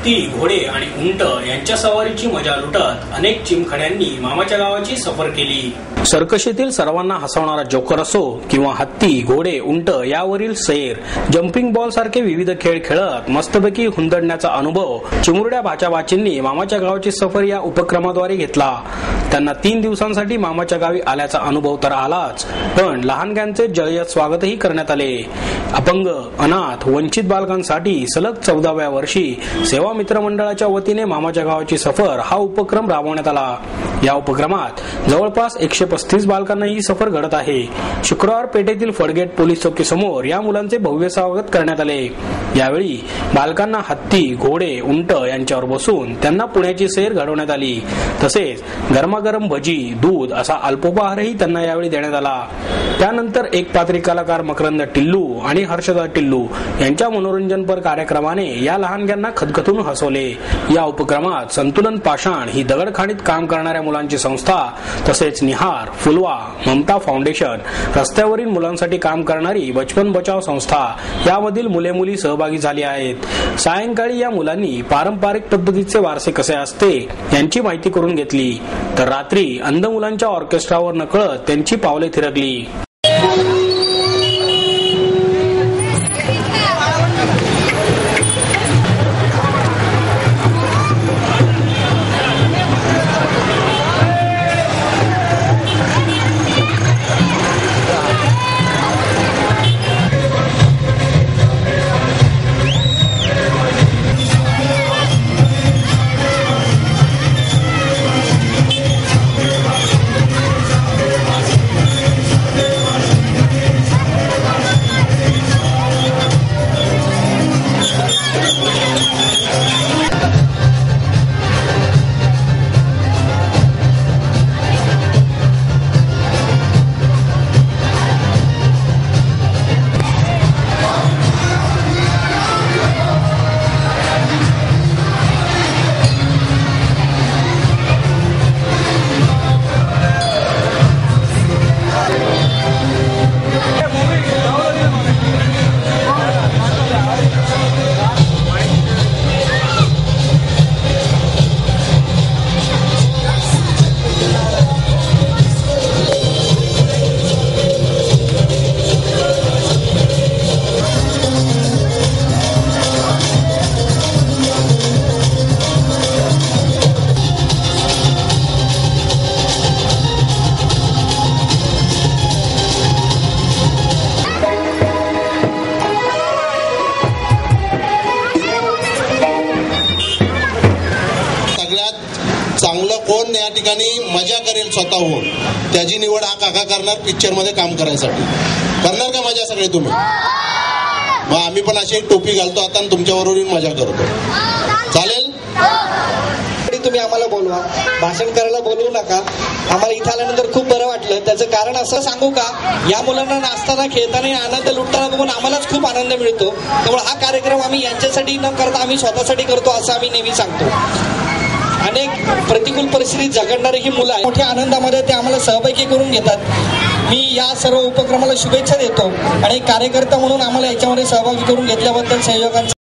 हत्ती, घोडे आणि उंट यांच्या सवारीची मजा लुटत अनेक चिमखड्यांनी मामाच्या गावाची सफर केली. सर्कशीतील सर्वांना हसवणारा जोकर असो किंवा हत्ती, घोडे, उंट यावरील सैर, जम्पिंग बॉल सारखे विविध खेळ खेळत मस्तपैकी हुंदडण्याचा अनुभव चिमुरड्या भाच्याबाचींनी मामाच्या गावाची सफर या उपक्रमाद्वारे घेतला. त्यांना 3 दिवसांसाठी मामाच्या गावी आल्याचा अनुभव तर आलाच, पण लहानग्यांचे जय्यत स्वागतही करण्यात आले. अपंग, अनाथ, वंचित बालकांसाठी सलग 14व्या वर्षी सेवा मित्र मंडळाच्या वतीने मामाच्या गावाची सफर हा उपक्रम राबवण्यात आला. या उपक्रमात जवळपास 135 बालकांना ही सफर घडत आहे. शुक्रवार पेठेतील फडगेट पोलीस चौकी समोर या मुलांचे भव्य स्वागत करण्यात आले. यावेळी बालकांना हत्ती, घोडे, उंट यांच्यावर बसून त्यांना पुण्याची सैर घडवण्यात आली. तसेच गरमागरम भजी, दूध असा अल्पोपहारही त्यांना यावेळी देण्यात आला. त्यानंतर एक पात्री कलाकार मकरंद टिल्लू आणि हर्षदा टिल्लू यांच्या मनोरंजनपर कार्यक्रमाने या लहानग्यांना खदखदून हसवले. या उपक्रमात संतुलन पाषाण ही दगडखाणीत काम करणाऱ्या मुलांची संस्था, तसेच निहार, फुलवा, ममता फाउंडेशन, रस्त्यावरील मुलांसाठी काम करणारी बचपन बचाव संस्था यामधील मुले मुली सहभागी झाली आहेत. सायंकाळी या मुलांनी पारंपरिक पद्धतीचे वारसे कसे असते यांची माहिती करून घेतली, तर रात्री अंध मुलांच्या ऑर्केस्ट्रावर नकळत त्यांची पावले थिरकली. चांगलं कोण या ठिकाणी मजा करेल स्वतःहून, त्याची निवड हा काका करणार पिक्चर मध्ये काम करायसाठी. करणार का मजा सगळे तुम्ही? मग आम्ही पण अशी एक टोपी घालतो आता आणि तुमच्याबरोबर मजा करतो. चालेल? तुम्ही आम्हाला बोलवा, भाषण करायला बोलवू नका. आम्हाला इथं आल्यानंतर खूप बरं वाटलं. त्याचं कारण असं सांगू का, या मुलांना नाचताना, खेळताना, आनंद लुटताना बघून आम्हालाच खूप आनंद मिळतो. त्यामुळे हा कार्यक्रम आम्ही यांच्यासाठी न करता आम्ही स्वतःसाठी करतो असं आम्ही नेहमी सांगतो. अनेक प्रतिकूल परिस्थितीत झगडणारी ही मुलं आहे, मोठ्या आनंदामध्ये ते आम्हाला सहभागी करून घेतात. मी या सर्व उपक्रमाला शुभेच्छा देतो आणि कार्यकर्ता म्हणून आम्हाला याच्यामध्ये सहभागी करून घेतल्याबद्दल सहयोगांचा